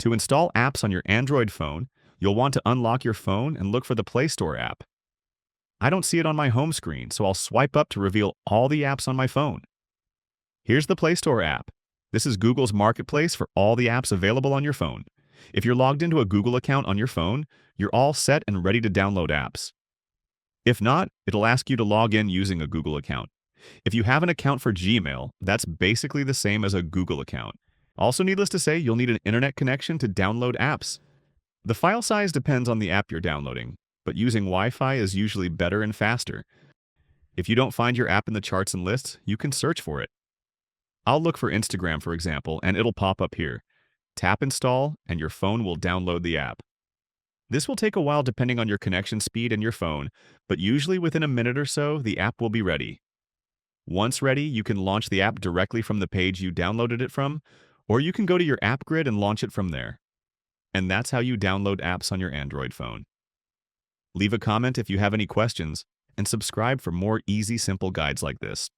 To install apps on your Android phone, you'll want to unlock your phone and look for the Play Store app. I don't see it on my home screen, so I'll swipe up to reveal all the apps on my phone. Here's the Play Store app. This is Google's marketplace for all the apps available on your phone. If you're logged into a Google account on your phone, you're all set and ready to download apps. If not, it'll ask you to log in using a Google account. If you have an account for Gmail, that's basically the same as a Google account. Also, needless to say, you'll need an internet connection to download apps. The file size depends on the app you're downloading, but using Wi-Fi is usually better and faster. If you don't find your app in the charts and lists, you can search for it. I'll look for Instagram, for example, and it'll pop up here. Tap Install, and your phone will download the app. This will take a while depending on your connection speed and your phone, but usually within a minute or so, the app will be ready. Once ready, you can launch the app directly from the page you downloaded it from, or you can go to your app grid and launch it from there. And that's how you download apps on your Android phone. Leave a comment if you have any questions, and subscribe for more easy, simple guides like this.